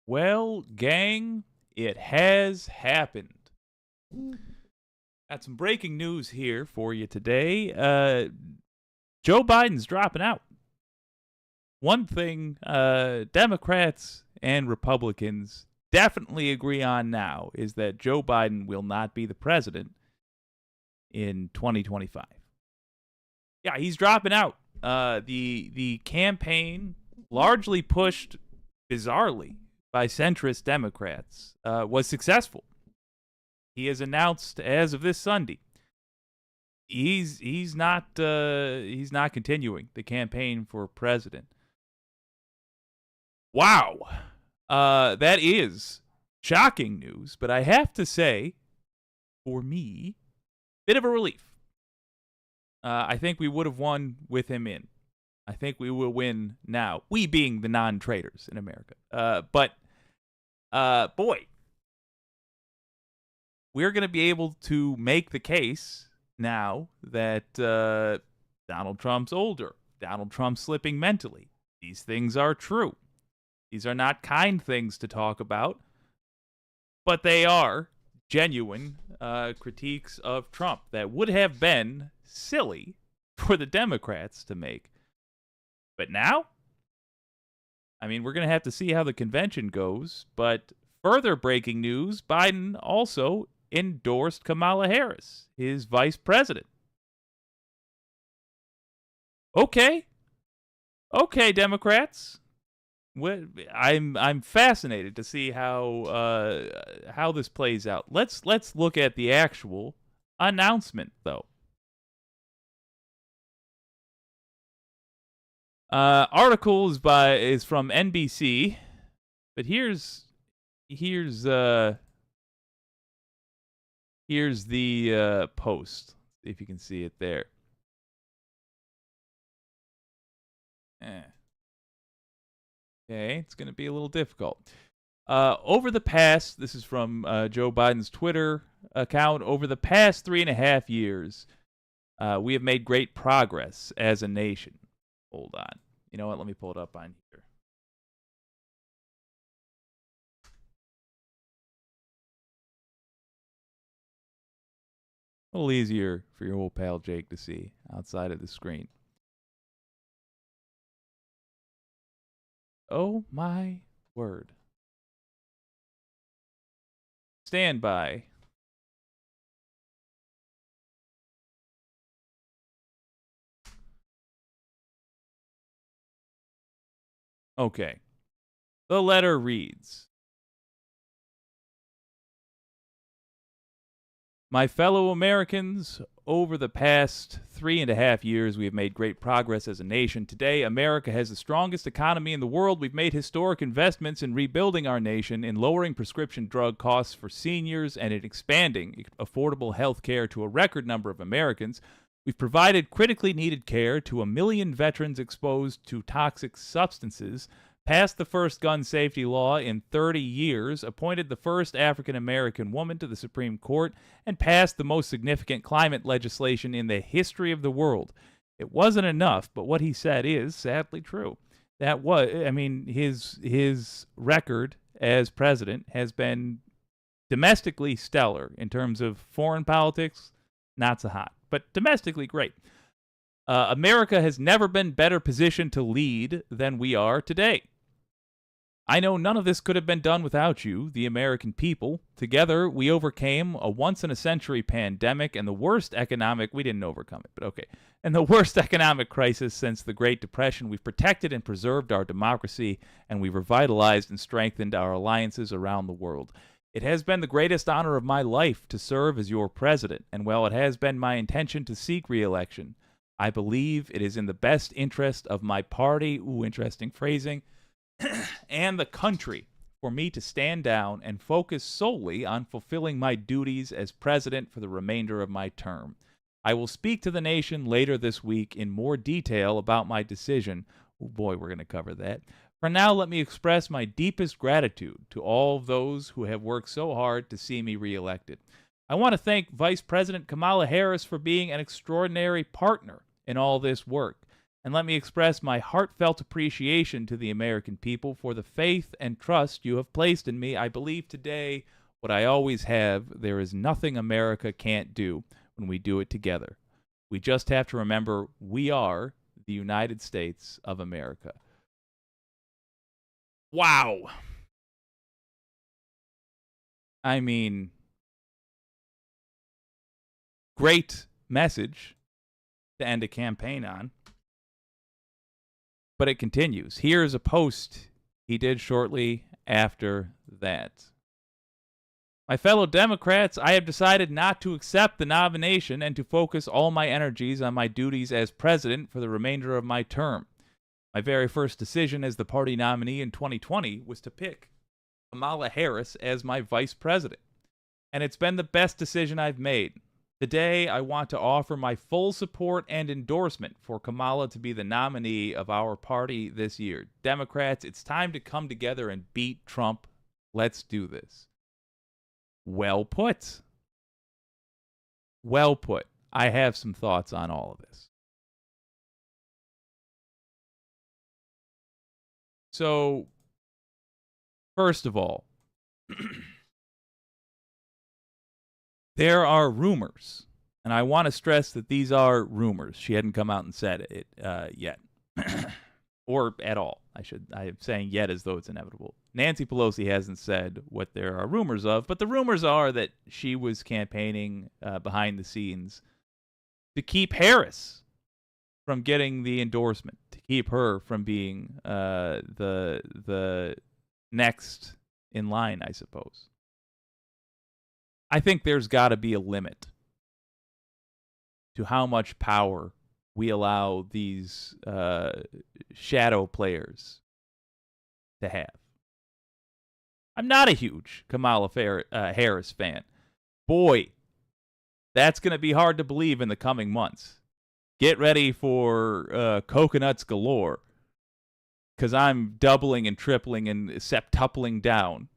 Well, gang, it has happened. Got some breaking news here for you today. Joe Biden's dropping out. One thing Democrats and Republicans definitely agree on now is that Joe Biden will not be the president in 2025. Yeah, he's dropping out. The campaign, largely pushed bizarrely by centrist Democrats, was successful. He has announced as of this Sunday he's not continuing the campaign for president. Wow, that is shocking news. But I have to say, for me, bit of a relief. I think we would have won with him in. I think we will win now. We being the non-traitors in America. But boy, we're going to be able to make the case now that Donald Trump's older. Donald Trump's slipping mentally. These things are true. These are not kind things to talk about, but they are genuine critiques of Trump that would have been silly for the Democrats to make. But now, I mean, we're going to have to see how the convention goes. But further breaking news, Biden also endorsed Kamala Harris, his vice president. Okay, Democrats. I'm fascinated to see how this plays out. Let's look at the actual announcement, though. Article is from NBC, but here's the post. See if you can see it there. Okay, it's going to be a little difficult. Over the past, this is from Joe Biden's Twitter account, over the past 3.5 years, we have made great progress as a nation. Hold on. You know what? Let me pull it up on here. A little easier for your old pal Jake to see outside of the screen. Oh my word. Stand by. Okay. The letter reads, my fellow Americans, over the past 3.5 years, we have made great progress as a nation. Today, America has the strongest economy in the world. We've made historic investments in rebuilding our nation, in lowering prescription drug costs for seniors, and in expanding affordable health care to a record number of Americans. We've provided critically needed care to 1 million veterans exposed to toxic substances, passed the first gun safety law in 30 years, appointed the first African-American woman to the Supreme Court, and passed the most significant climate legislation in the history of the world. It wasn't enough, but what he said is sadly true. That was, I mean, his record as president has been domestically stellar. In terms of foreign politics, not so hot, but domestically great. America has never been better positioned to lead than we are today. I know none of this could have been done without you, the American people. Together, we overcame a once-in-a-century pandemic and the worst economic... We didn't overcome it, but okay. And the worst economic crisis since the Great Depression. We've protected and preserved our democracy, and we've revitalized and strengthened our alliances around the world. It has been the greatest honor of my life to serve as your president, and while it has been my intention to seek re-election, I believe it is in the best interest of my party, interesting phrasing, and the country for me to stand down and focus solely on fulfilling my duties as president for the remainder of my term. I will speak to the nation later this week in more detail about my decision. Oh boy, we're going to cover that. For now, let me express my deepest gratitude to all of those who have worked so hard to see me reelected. I want to thank Vice President Kamala Harris for being an extraordinary partner in all this work. And let me express my heartfelt appreciation to the American people for the faith and trust you have placed in me. I believe today what I always have: there is nothing America can't do when we do it together. We just have to remember we are the United States of America. Wow. I mean, great message to end a campaign on. But it continues. Here's a post he did shortly after that. My fellow Democrats, I have decided not to accept the nomination and to focus all my energies on my duties as president for the remainder of my term. My very first decision as the party nominee in 2020 was to pick Kamala Harris as my vice president, and it's been the best decision I've made. Today, I want to offer my full support and endorsement for Kamala to be the nominee of our party this year. Democrats, it's time to come together and beat Trump. Let's do this. Well put. Well put. I have some thoughts on all of this. So, first of all, there are rumors, and I want to stress that these are rumors. She hadn't come out and said it yet, or at all. I am saying yet as though it's inevitable. Nancy Pelosi hasn't said what there are rumors of, but the rumors are that she was campaigning behind the scenes to keep Harris from getting the endorsement, to keep her from being the next in line, I suppose. I think there's got to be a limit to how much power we allow these shadow players to have. I'm not a huge Kamala Harris fan. Boy, that's going to be hard to believe in the coming months. Get ready for coconuts galore, because I'm doubling and tripling and septupling down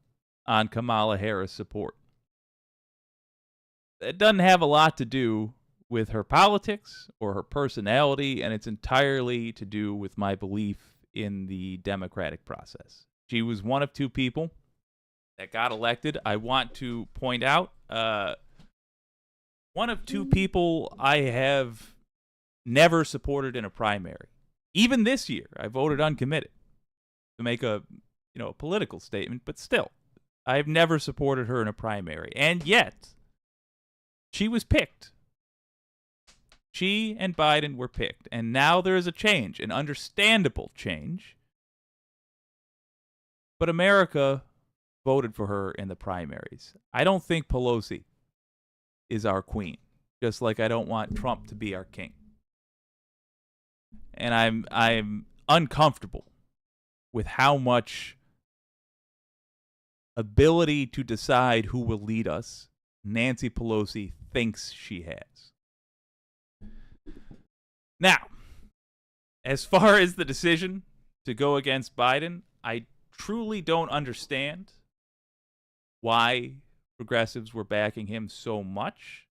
on Kamala Harris support. It doesn't have a lot to do with her politics or her personality, and it's entirely to do with my belief in the democratic process. She was one of two people that got elected. I want to point out one of two people I have never supported in a primary. Even this year, I voted uncommitted to make a political statement, but still, I've never supported her in a primary. And yet, she was picked. She and Biden were picked. And now there is a change, an understandable change. But America voted for her in the primaries. I don't think Pelosi is our queen, just like I don't want Trump to be our king. And I'm uncomfortable with how much ability to decide who will lead us Nancy Pelosi thinks she has. Now, as far as the decision to go against Biden, I truly don't understand why progressives were backing him so much,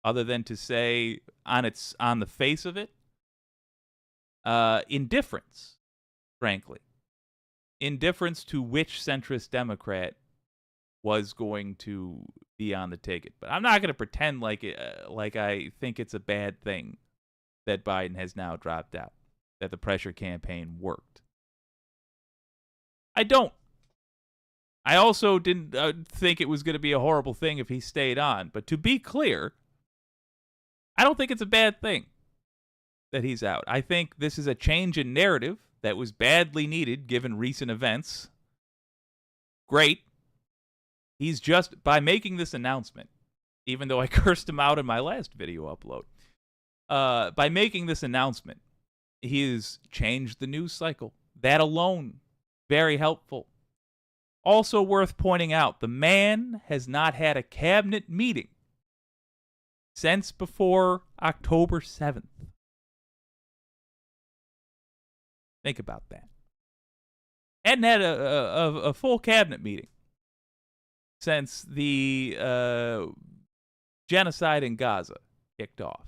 other than to say on the face of it, indifference, frankly. Indifference to which centrist Democrat was going to be on the ticket. But I'm not going to pretend like I think it's a bad thing that Biden has now dropped out, that the pressure campaign worked. I don't. I also didn't think it was going to be a horrible thing if he stayed on. But to be clear, I don't think it's a bad thing that he's out. I think this is a change in narrative that was badly needed given recent events. Great. He's just, by making this announcement, even though I cursed him out in my last video upload, by making this announcement, he has changed the news cycle. That alone, very helpful. Also worth pointing out, the man has not had a cabinet meeting since before October 7th. Think about that. Hadn't had a full cabinet meeting since the genocide in Gaza kicked off.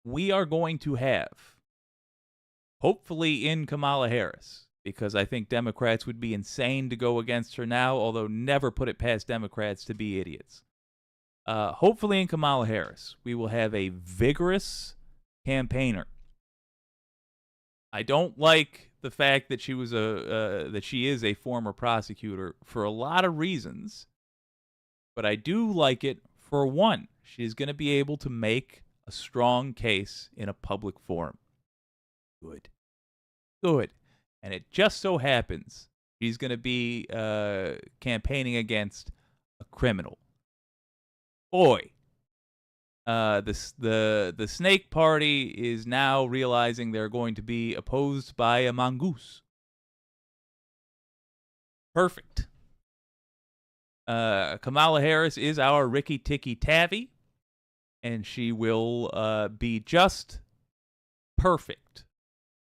we are going to have, hopefully in Kamala Harris, because I think Democrats would be insane to go against her now, although never put it past Democrats to be idiots. Hopefully in Kamala Harris, we will have a vigorous campaigner. I don't like the fact that she is a former prosecutor for a lot of reasons, but I do like it for one. She's going to be able to make a strong case in a public forum. Good. And it just so happens she's going to be campaigning against a criminal. Boy, the Snake Party is now realizing they're going to be opposed by a mongoose. Perfect. Kamala Harris is our Ricky Tikki Tavi, and she will be just perfect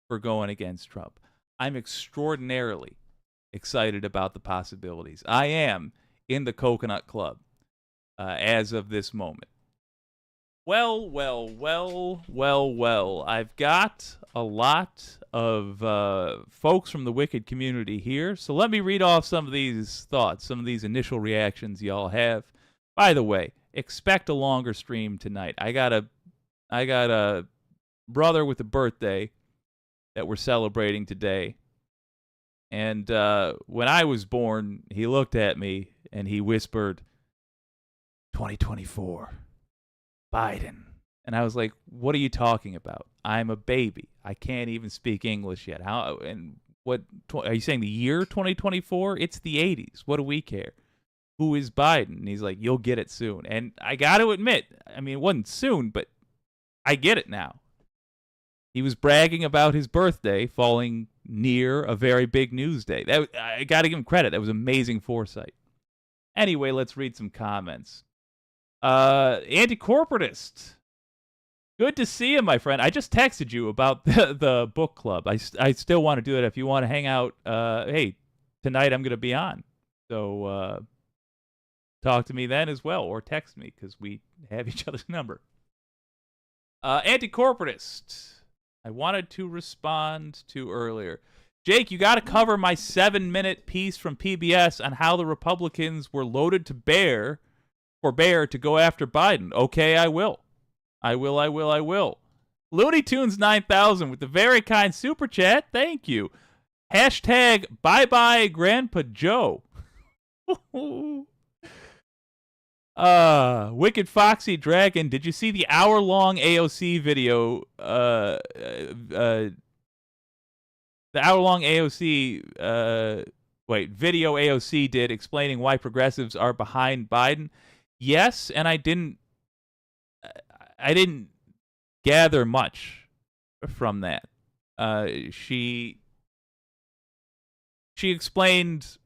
for going against Trump. I'm extraordinarily excited about the possibilities. I am in the Coconut Club as of this moment. Well. I've got a lot of folks from the Wicked community here, so let me read off some of these thoughts, some of these initial reactions y'all have. By the way, expect a longer stream tonight. I got a brother with a birthday that we're celebrating today, and when I was born, he looked at me and he whispered, 2024. Biden. And I was like, what are you talking about? I'm a baby. I can't even speak English yet. How? And what are you saying, the year 2024? It's the 80s. What do we care? Who is Biden? And he's like, you'll get it soon. And I got to admit, I mean, it wasn't soon, but I get it now. He was bragging about his birthday falling near a very big news day. I got to give him credit. That was amazing foresight. Anyway, let's read some comments. Anti-corporatist. Good to see you, my friend. I just texted you about the book club. I still want to do it. If you want to hang out, hey, tonight I'm going to be on. So talk to me then as well, or text me, because we have each other's number. Anti-corporatist. I wanted to respond to earlier. Jake, you got to cover my 7-minute piece from PBS on how the Republicans were loaded to bear to go after Biden. Okay, I will. Looney Tunes 9000 with the very kind super chat. Thank you. Hashtag bye-bye Grandpa Joe. Wicked Foxy Dragon. Did you see the hour-long AOC video? The hour-long AOC, video AOC did explaining why progressives are behind Biden. Yes, and I didn't gather much from that. She explained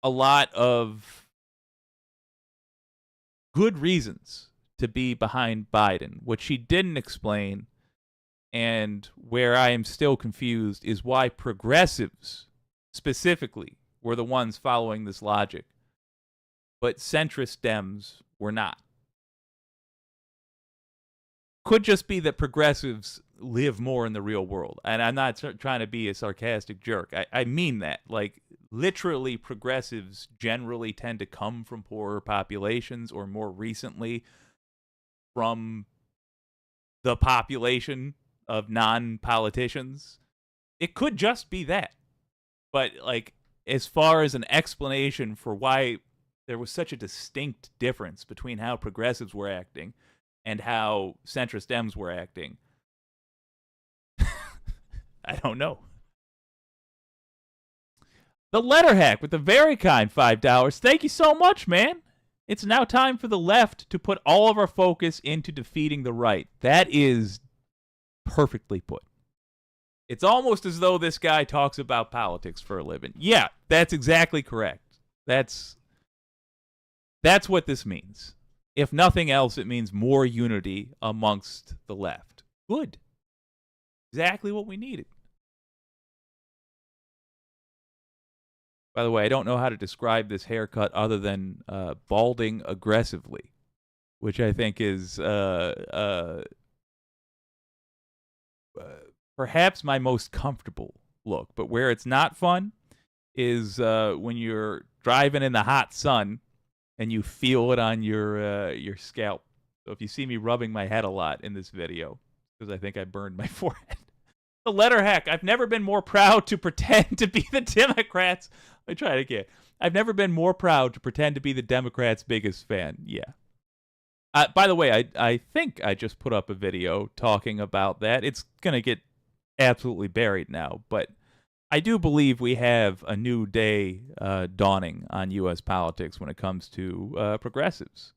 a lot of good reasons to be behind Biden. What she didn't explain, and where I am still confused, is why progressives specifically were the ones following this logic, but centrist Dems were not. Could just be that progressives live more in the real world. And I'm not trying to be a sarcastic jerk. I mean that. Like, literally, progressives generally tend to come from poorer populations, or more recently, from the population of non-politicians. It could just be that. But, like, as far as an explanation for why there was such a distinct difference between how progressives were acting and how centrist Dems were acting, I don't know. The Letter Hack with the very kind $5. Thank you so much, man. It's now time for the left to put all of our focus into defeating the right. That is perfectly put. It's almost as though this guy talks about politics for a living. Yeah, that's exactly correct. That's what this means. If nothing else, it means more unity amongst the left. Good. Exactly what we needed. By the way, I don't know how to describe this haircut other than balding aggressively, which I think is perhaps my most comfortable look. But where it's not fun is when you're driving in the hot sun and you feel it on your scalp. So if you see me rubbing my head a lot in this video, because I think I burned my forehead. The letter heck. I've never been more proud to pretend to be the Democrats. Let me try it again. I've never been more proud to pretend to be the Democrats' biggest fan. Yeah. By the way, I think I just put up a video talking about that. It's going to get absolutely buried now, but I do believe we have a new day dawning on U.S. politics when it comes to progressives.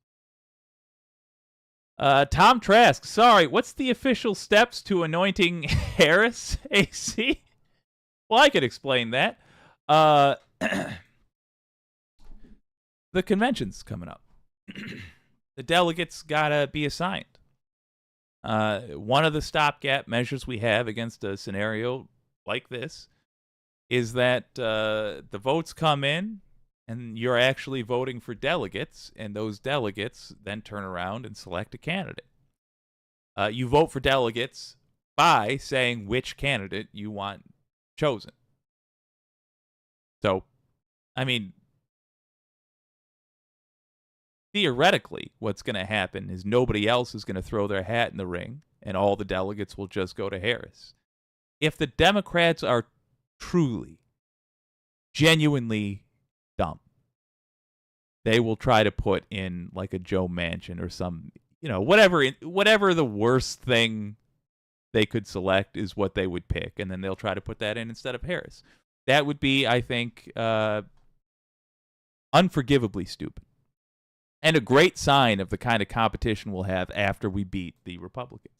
Tom Trask, sorry, what's the official steps to anointing Harris, AC? Well, I could explain that. The convention's coming up. The delegates gotta be assigned. One of the stopgap measures we have against a scenario like this is that the votes come in, and you're actually voting for delegates, and those delegates then turn around and select a candidate. You vote for delegates by saying which candidate you want chosen. So, I mean, theoretically, what's going to happen is nobody else is going to throw their hat in the ring, and all the delegates will just go to Harris. If the Democrats are truly, genuinely dumb, they will try to put in like a Joe Manchin or some, whatever the worst thing they could select is what they would pick, and then they'll try to put that in instead of Harris. That would be, I think, unforgivably stupid. And a great sign of the kind of competition we'll have after we beat the Republicans.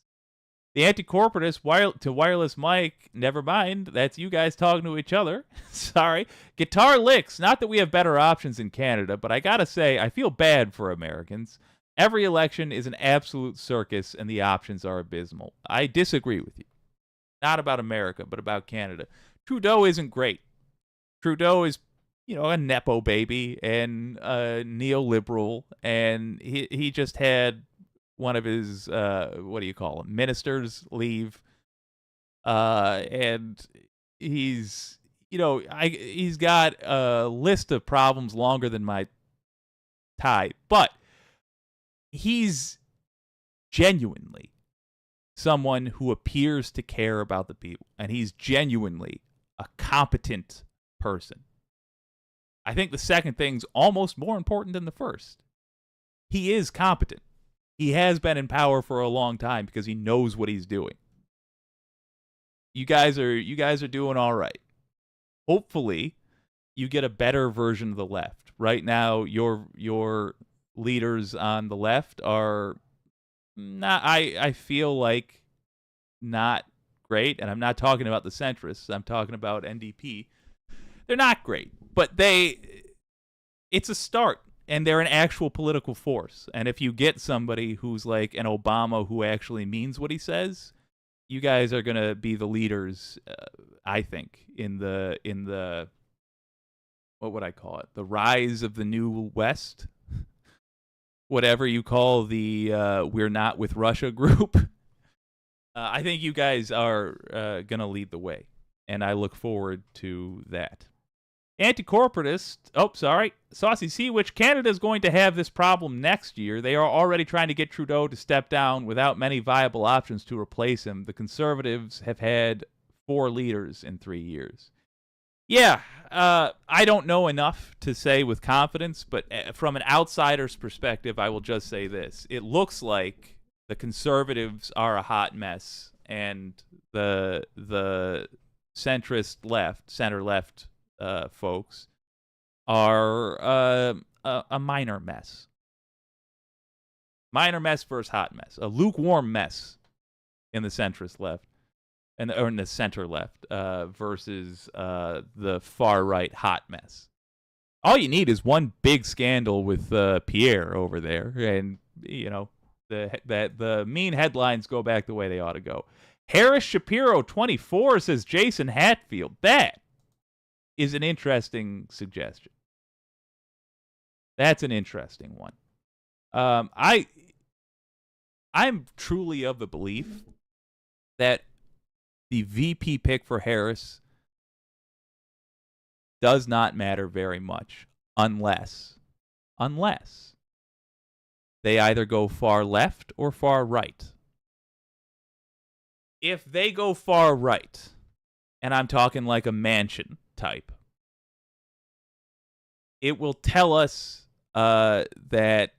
The anti-corporatist to wireless mic, never mind. That's you guys talking to each other. Sorry. Guitar licks. Not that we have better options in Canada, but I gotta say, I feel bad for Americans. Every election is an absolute circus, and the options are abysmal. I disagree with you. Not about America, but about Canada. Trudeau isn't great. Trudeau is, a Nepo baby and a neoliberal, and he just had one of his, ministers leave, and he's, he's got a list of problems longer than my tie, but he's genuinely someone who appears to care about the people, and he's genuinely a competent person. I think the second thing's almost more important than the first. He is competent. He has been in power for a long time because he knows what he's doing. You guys are doing all right. Hopefully, you get a better version of the left. Right now, your leaders on the left are not. I feel like not great, and I'm not talking about the centrists. I'm talking about NDP. They're not great, but it's a start. And they're an actual political force. And if you get somebody who's like an Obama who actually means what he says, you guys are going to be the leaders, I think, in the what would I call it? The rise of the new West? Whatever you call the We're Not With Russia group. I think you guys are going to lead the way. And I look forward to that. Anti-corporatist, Saucy Sea, which Canada is going to have this problem next year. They are already trying to get Trudeau to step down without many viable options to replace him. The Conservatives have had 4 leaders in 3 years. Yeah, I don't know enough to say with confidence, but from an outsider's perspective, I will just say this. It looks like the Conservatives are a hot mess, and the center-left folks are a minor mess. Minor mess versus hot mess. A lukewarm mess in the centrist left, or in the center left, versus the far right hot mess. All you need is one big scandal with Pierre over there, and the mean headlines go back the way they ought to go. Harris Shapiro 24 says Jason Hatfield. That is an interesting suggestion. That's an interesting one. I'm truly of the belief that the VP pick for Harris does not matter very much unless they either go far left or far right. If they go far right, and I'm talking like a Manchin type, it will tell us that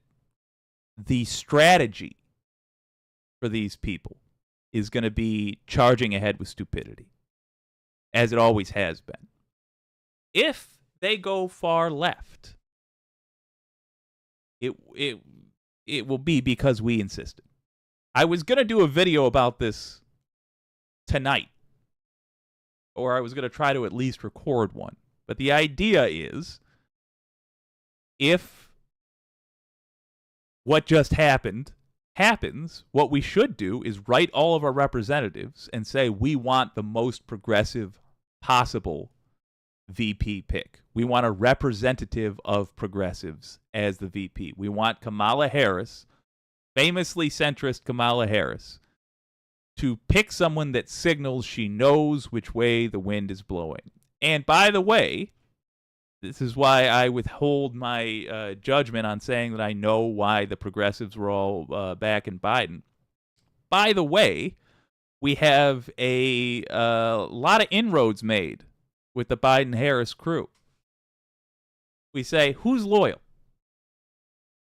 the strategy for these people is going to be charging ahead with stupidity, as it always has been. If they go far left, it will be because we insisted. I was going to do a video about this tonight, or I was going to try to at least record one. But the idea is, if what just happened happens, what we should do is write all of our representatives and say we want the most progressive possible VP pick. We want a representative of progressives as the VP. We want Kamala Harris, famously centrist Kamala Harris, to pick someone that signals she knows which way the wind is blowing. And by the way, this is why I withhold my judgment on saying that I know why the progressives were all back in Biden. By the way, we have a lot of inroads made with the Biden-Harris crew. We say, who's loyal?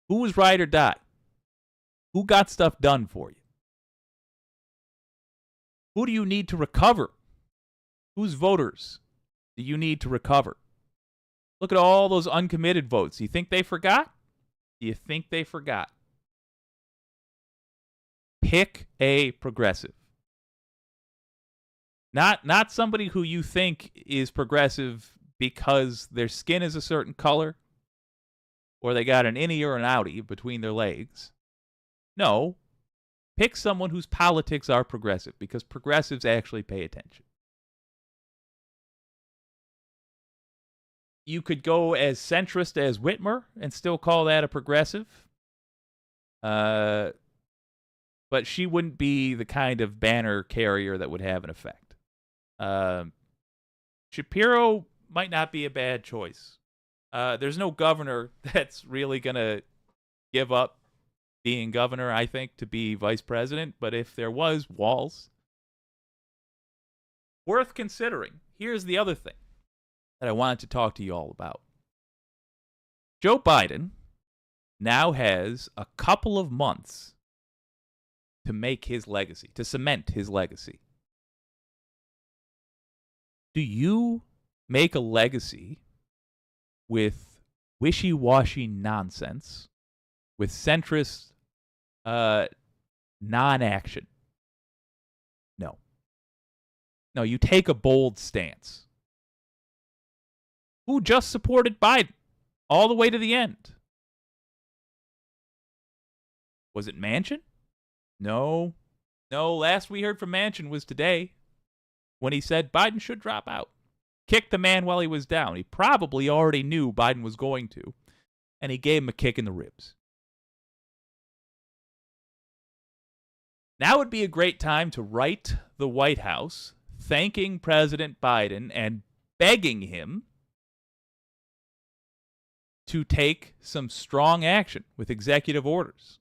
Who was ride or die? Who got stuff done for you? Who do you need to recover? Whose voters do you need to recover? Look at all those uncommitted votes. You think they forgot? Do you think they forgot? Pick a progressive. Not somebody who you think is progressive because their skin is a certain color or they got an innie or an outie between their legs. No. Pick someone whose politics are progressive because progressives actually pay attention. You could go as centrist as Whitmer and still call that a progressive. But she wouldn't be the kind of banner carrier that would have an effect. Shapiro might not be a bad choice. There's no governor that's really going to give up being governor, I think, to be vice president. But if there was, Walz. Worth considering. Here's the other thing that I wanted to talk to you all about. Joe Biden now has a couple of months to make his legacy, to cement his legacy. Do you make a legacy with wishy-washy nonsense, with centrist non-action? No. No, you take a bold stance. Who just supported Biden all the way to the end? Was it Manchin? No. No, last we heard from Manchin was today when he said Biden should drop out. Kicked the man while he was down. He probably already knew Biden was going to, and he gave him a kick in the ribs. Now would be a great time to write the White House thanking President Biden and begging him to take some strong action with executive orders.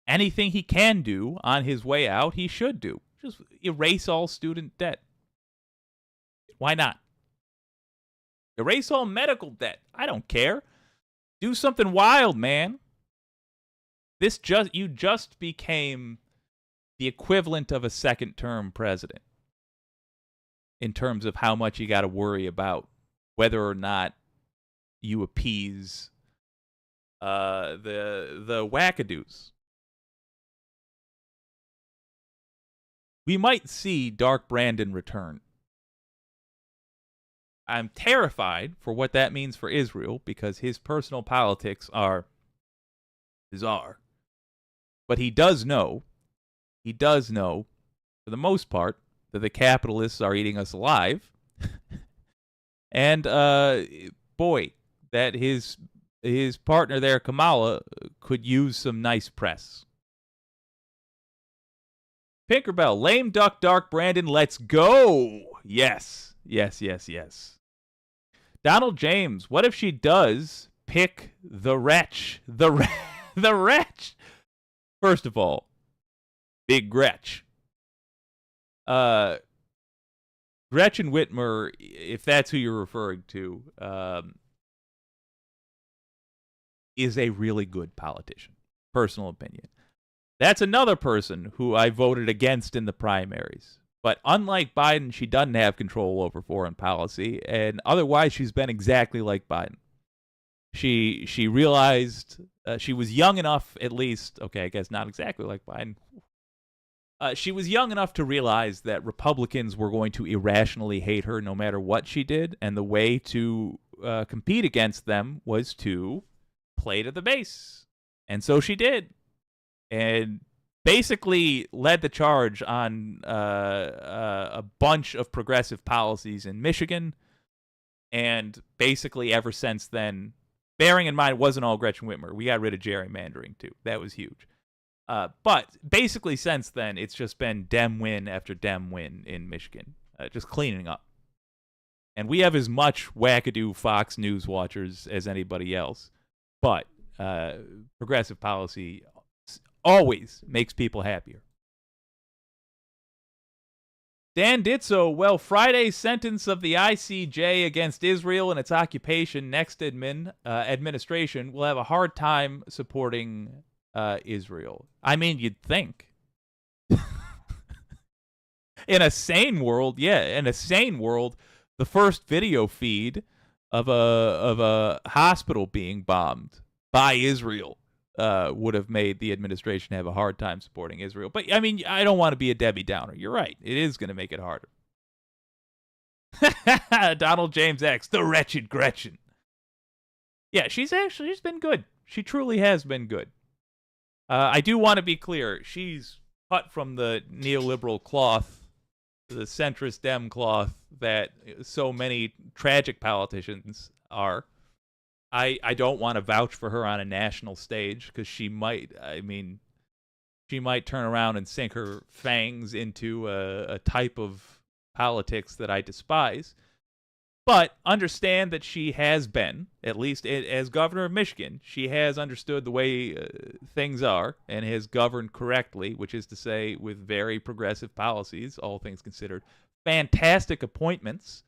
Anything he can do on his way out, he should do. Just erase all student debt. Why not? Erase all medical debt. I don't care. Do something wild, man. You just became the equivalent of a second-term president in terms of how much you got to worry about whether or not you appease the wackadoos. We might see Dark Brandon return. I'm terrified for what that means for Israel because his personal politics are bizarre. But he does know, for the most part, that the capitalists are eating us alive. And, boy, that his partner there, Kamala, could use some nice press. Tinkerbell, lame duck, dark Brandon, let's go. Yes. Donald James, what if she does pick the wretch? The wretch. First of all, big Gretch. Gretchen Whitmer, if that's who you're referring to, is a really good politician. Personal opinion. That's another person who I voted against in the primaries. But unlike Biden, she doesn't have control over foreign policy, and otherwise she's been exactly like Biden. She realized she was young enough, at least, okay, I guess not exactly like Biden. She was young enough to realize that Republicans were going to irrationally hate her no matter what she did, and the way to compete against them was to play to the base. And so she did. And basically led the charge on a bunch of progressive policies in Michigan. And basically ever since then, bearing in mind it wasn't all Gretchen Whitmer, we got rid of gerrymandering too. That was huge. But basically since then, it's just been Dem win after Dem win in Michigan, just cleaning up. And we have as much wackadoo Fox News watchers as anybody else. But progressive policy always makes people happier. Dan Ditso, well, Friday's sentence of the ICJ against Israel and its occupation next administration will have a hard time supporting Israel. I mean, you'd think. In a sane world, the first video feed of a hospital being bombed by Israel would have made the administration have a hard time supporting Israel. But, I mean, I don't want to be a Debbie Downer. You're right. It is going to make it harder. Donald James X, the wretched Gretchen. Yeah, she's been good. She truly has been good. I do want to be clear. She's cut from the neoliberal cloth, the centrist Dem cloth that so many tragic politicians are. I don't want to vouch for her on a national stage because she might turn around and sink her fangs into a type of politics that I despise. But understand that she has been, at least as governor of Michigan, she has understood the way things are and has governed correctly, which is to say with very progressive policies, all things considered. Fantastic appointments.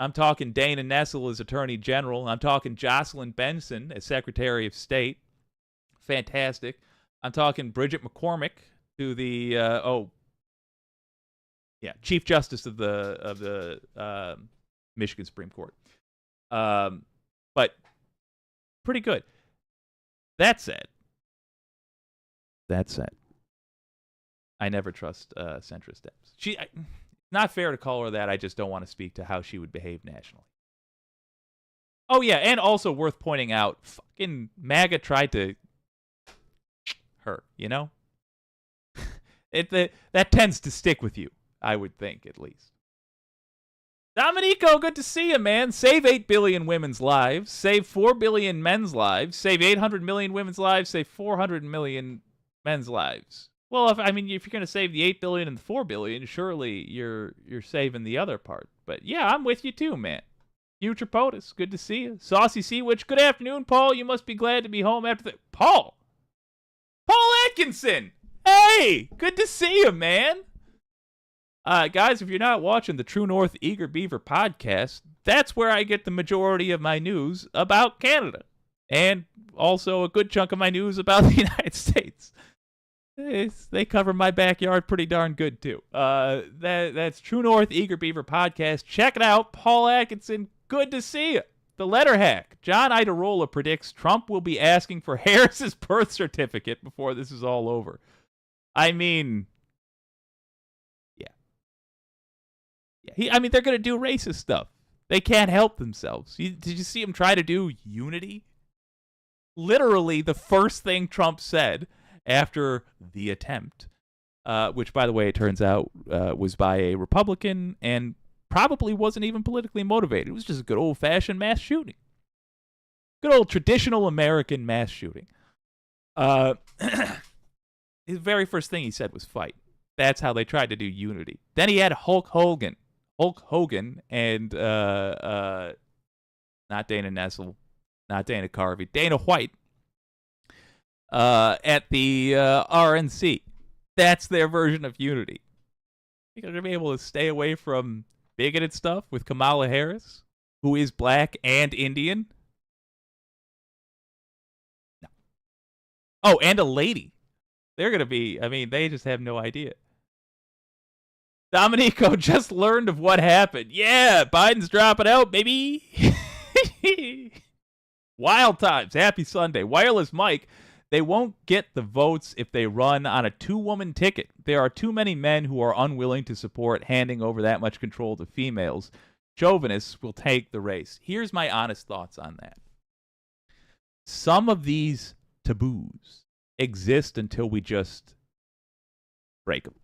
I'm talking Dana Nessel as Attorney General. I'm talking Jocelyn Benson as Secretary of State. Fantastic. I'm talking Bridget McCormick, to the Chief Justice of the Michigan Supreme Court. But pretty good. That said, I never trust centrist Dems. Not fair to call her that. I just don't want to speak to how she would behave nationally. Oh, yeah, and also worth pointing out, fucking MAGA tried to her, you know? That tends to stick with you, I would think, at least. Dominico, good to see you, man. Save 8 billion women's lives. Save 4 billion men's lives. Save 800 million women's lives. Save 400 million men's lives. Well, if you're going to save the 8 billion and the 4 billion, surely you're saving the other part. But yeah, I'm with you too, man. Future POTUS, good to see you. Saucy Seawitch, good afternoon, Paul. You must be glad to be home after the... Paul Atkinson! Hey! Good to see you, man. Guys, if you're not watching the True North Eager Beaver podcast, that's where I get the majority of my news about Canada. And also a good chunk of my news about the United States. They cover my backyard pretty darn good, too. That's True North Eager Beaver podcast. Check it out. Paul Atkinson, good to see you. The letter hack. John Idarola predicts Trump will be asking for Harris's birth certificate before this is all over. I mean, yeah. They're going to do racist stuff. They can't help themselves. Did you see him try to do unity? Literally, the first thing Trump said after the attempt, which, by the way, it turns out was by a Republican and probably wasn't even politically motivated. It was just a good old-fashioned mass shooting. Good old traditional American mass shooting. His very first thing he said was fight. That's how they tried to do unity. Then he had Hulk Hogan and not Dana Nessel, not Dana Carvey, Dana White at the RNC. That's their version of unity. You're going to be able to stay away from bigoted stuff with Kamala Harris, who is black and Indian. No. Oh, and a lady. They're going to be, I mean, they just have no idea. Dominico just learned of what happened. Yeah, Biden's dropping out, baby. Wild times. Happy Sunday. Wireless Mike. They won't get the votes if they run on a two-woman ticket. There are too many men who are unwilling to support handing over that much control to females. Chauvinists will take the race. Here's my honest thoughts on that. Some of these taboos exist until we just break them.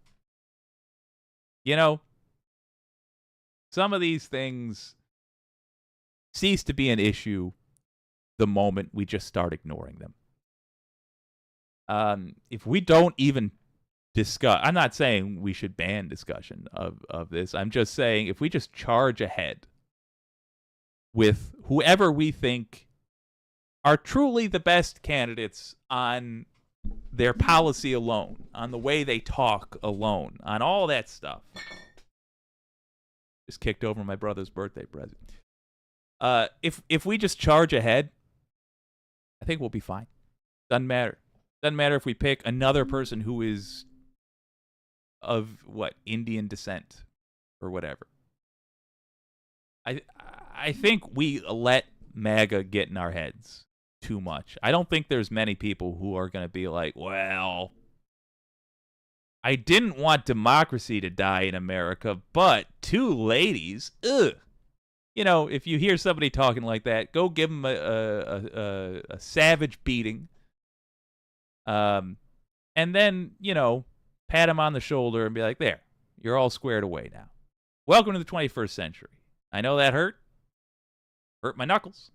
You know, some of these things cease to be an issue the moment we just start ignoring them. If we don't even discuss, I'm not saying we should ban discussion of this. I'm just saying if we just charge ahead with whoever we think are truly the best candidates on their policy alone, on the way they talk alone, on all that stuff. Just kicked over my brother's birthday present. If we just charge ahead, I think we'll be fine. Doesn't matter. Doesn't matter if we pick another person who is of Indian descent or whatever. I think we let MAGA get in our heads too much. I don't think there's many people who are going to be like, well, I didn't want democracy to die in America, but two ladies, ugh. You know, if you hear somebody talking like that, go give them a savage beating. And then, pat him on the shoulder and be like, there, you're all squared away now. Welcome to the 21st century. I know that hurt my knuckles,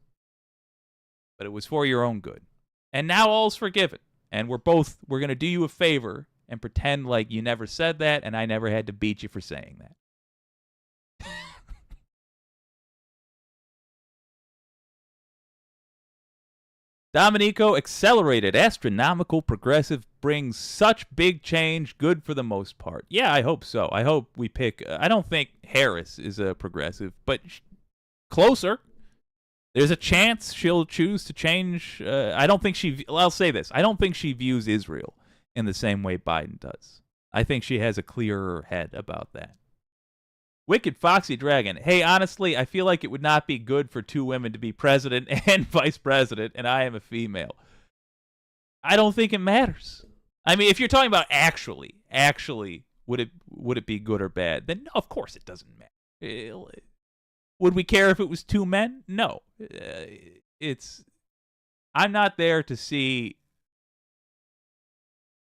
but it was for your own good. And now all's forgiven. And we're going to do you a favor and pretend like you never said that and I never had to beat you for saying that. Dominico accelerated, astronomical, progressive, brings such big change, good for the most part. Yeah, I hope so. I hope we pick, I don't think Harris is a progressive, but closer. There's a chance she'll choose to change. I don't think I'll say this. I don't think she views Israel in the same way Biden does. I think she has a clearer head about that. Wicked Foxy Dragon. Hey, honestly, I feel like it would not be good for two women to be president and vice president, and I am a female. I don't think it matters. I mean, if you're talking about actually, would it be good or bad? Then no, of course it doesn't matter. Would we care if it was two men? No. I'm not there to see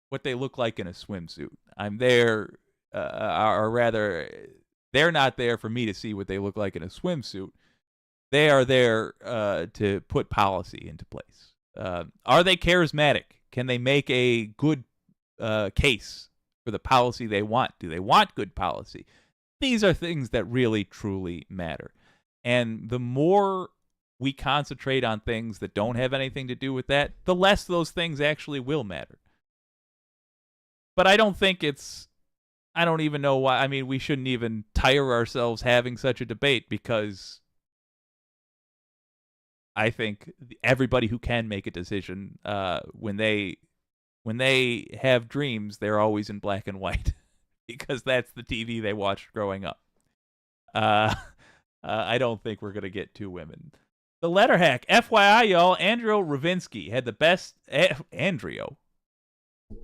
what they look like in a swimsuit. I'm there, or rather, they're not there for me to see what they look like in a swimsuit. They are there to put policy into place. Are they charismatic? Can they make a good case for the policy they want? Do they want good policy? These are things that really, truly matter. And the more we concentrate on things that don't have anything to do with that, the less those things actually will matter. But I don't think I don't even know why. I mean, we shouldn't even tire ourselves having such a debate because I think everybody who can make a decision, when they have dreams, they're always in black and white because that's the TV they watched growing up. I don't think we're going to get two women. The letter hack. FYI, y'all, Andrew Ravinsky had the best... Andrew. I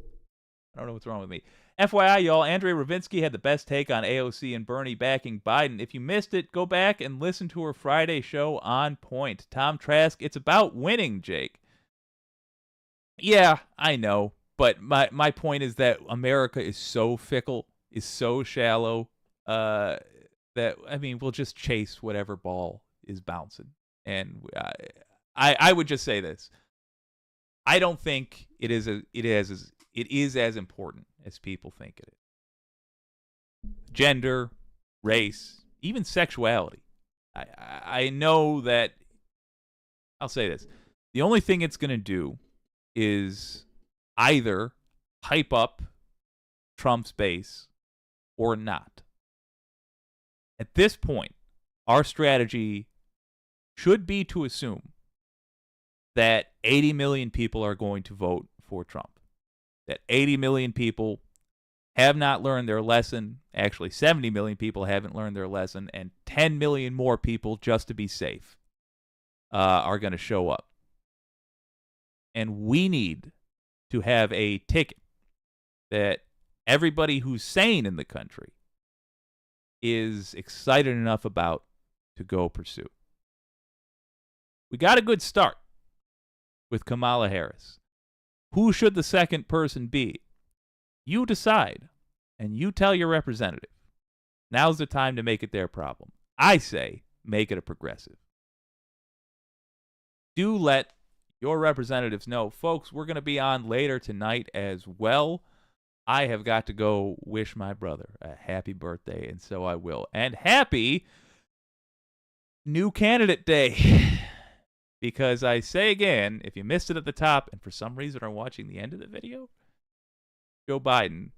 don't know what's wrong with me. FYI, y'all, Andrea Ravinsky had the best take on AOC and Bernie backing Biden. If you missed it, go back and listen to her Friday show on point. Tom Trask, it's about winning, Jake. Yeah, I know. But my point is that America is so fickle, is so shallow, that, I mean, we'll just chase whatever ball is bouncing. And I would just say this. I don't think it is as important as people think it is. gender, race, even sexuality. I know that, I'll say this, the only thing it's going to do is either hype up Trump's base or not. At this point, our strategy should be to assume that 80 million people are going to vote for Trump. That 80 million people have not learned their lesson. Actually, 70 million people haven't learned their lesson, and 10 million more people, just to be safe, are going to show up. And we need to have a ticket that everybody who's sane in the country is excited enough about to go pursue. We got a good start with Kamala Harris. Who should the second person be? You decide, and you tell your representative. Now's the time to make it their problem. I say, make it a progressive. Do let your representatives know. Folks, we're going to be on later tonight as well. I have got to go wish my brother a happy birthday, and so I will. And happy new candidate day. Because I say again, if you missed it at the top and for some reason are watching the end of the video, Joe Biden